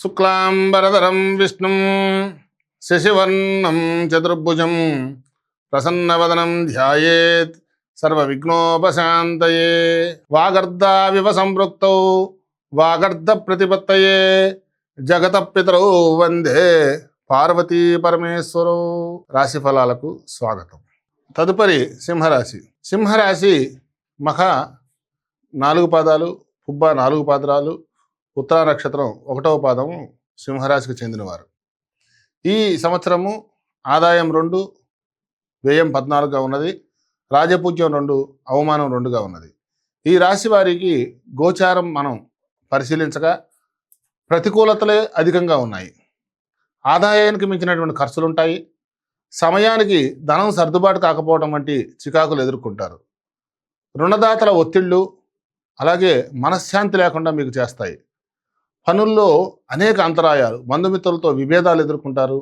శుక్లాంబరధరం విష్ణుం శశివర్ణం చతుర్భుజం ప్రసన్నవదనం ధ్యాయేత్ సర్వవిఘ్నోపశాంతయే. వాగర్ధావివ సంపృక్తౌ వాగర్ధ ప్రతిపత్తయే జగత పితరౌ వందే పార్వతీ పరమేశ్వరౌ. రాశి ఫలాలకు స్వాగతం. తదుపరి సింహరాశి. సింహరాశి మఖ 4 పాదాలు, పుబ్బ 4 పాదాలు, ఉత్తర నక్షత్రం 1వ పాదము సింహరాశికి చెందినవారు. ఈ సంవత్సరము ఆదాయం 2, వ్యయం 14గా ఉన్నది. రాజపూజ్యం 2, అవమానం 2గా ఉన్నది. ఈ రాశి వారికి గోచారం మనం పరిశీలించగా ప్రతికూలతలే అధికంగా ఉన్నాయి. ఆదాయానికి మించినటువంటి ఖర్చులు ఉంటాయి. సమయానికి ధనం సర్దుబాటు కాకపోవడం వంటి చికాకులు ఎదుర్కొంటారు. రుణదాతల ఒత్తిళ్లు అలాగే మనశ్శాంతి లేకుండా మీకు చేస్తాయి. పనుల్లో అనేక అంతరాయాలు, బంధుమిత్రులతో విభేదాలు ఎదుర్కొంటారు.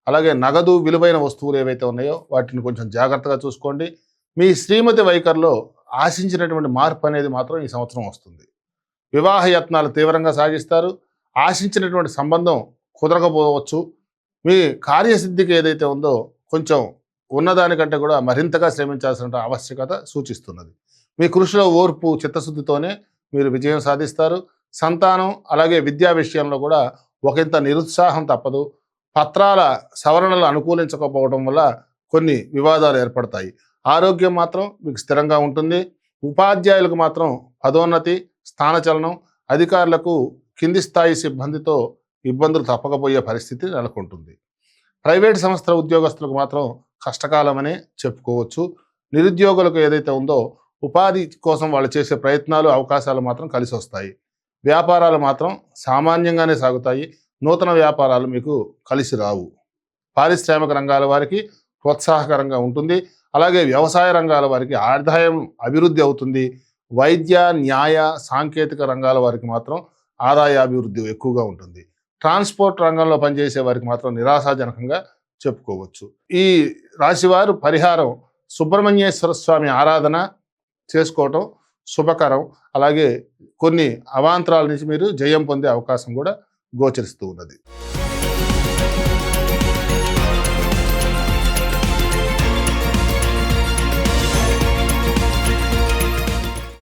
అలాగే నగదు విలువైన వస్తువులు ఏవైతే ఉన్నాయో వాటిని కొంచెం జాగ్రత్తగా చూసుకోండి. మీ శ్రీమతి వైఖరిలో ఆశించినటువంటి మార్పు అనేది మాత్రం ఈ సంవత్సరం వస్తుంది. వివాహ యత్నాలు తీవ్రంగా సాగిస్తారు. ఆశించినటువంటి సంబంధం కుదరకపోవచ్చు. మీ కార్యసిద్ధికి ఏదైతే ఉందో కొంచెం ఉన్నదానికంటే కూడా మరింతగా శ్రమించాల్సిన ఆవశ్యకత సూచిస్తున్నది. మీ కృషిలో ఓర్పు చిత్తశుద్ధితోనే మీరు విజయం సాధిస్తారు. సంతానం అలాగే విద్యా విషయంలో కూడా ఒకంత నిరుత్సాహం తప్పదు. పత్రాల సవరణలు అనుకూలించకపోవడం వల్ల కొన్ని వివాదాలు ఏర్పడతాయి. ఆరోగ్యం మాత్రం మీకు స్థిరంగా ఉంటుంది. ఉపాధ్యాయులకు మాత్రం పదోన్నతి, స్థానచలనం, అధికారులకు కింది స్థాయి సిబ్బందితో ఇబ్బందులు తప్పకపోయే పరిస్థితి నెలకొంటుంది. ప్రైవేట్ సంస్థల ఉద్యోగస్తులకు మాత్రం కష్టకాలమనే చెప్పుకోవచ్చు. నిరుద్యోగులకు ఏదైతే ఉందో ఉపాధి కోసం వాళ్ళు చేసే ప్రయత్నాలు, అవకాశాలు మాత్రం కలిసి వస్తాయి. వ్యాపారాలు మాత్రం సామాన్యంగానే సాగుతాయి. నూతన వ్యాపారాలు మీకు కలిసి రావు. పారిశ్రామిక రంగాల వారికి ప్రోత్సాహకరంగా ఉంటుంది. అలాగే వ్యవసాయ రంగాల వారికి ఆదాయం అభివృద్ధి అవుతుంది. వైద్య, న్యాయ, సాంకేతిక రంగాల వారికి మాత్రం ఆదాయ అభివృద్ధి ఎక్కువగా ఉంటుంది. ట్రాన్స్పోర్ట్ రంగంలో పనిచేసే వారికి మాత్రం నిరాశాజనకంగా చెప్పుకోవచ్చు. ఈ రాశివారు పరిహారం సుబ్రహ్మణ్యేశ్వర స్వామి ఆరాధన చేసుకోవటం శుభకరం. అలాగే కొన్ని అవాంతరాల నుంచి మీరు జయం పొందే అవకాశం కూడా గోచరిస్తూ ఉన్నది.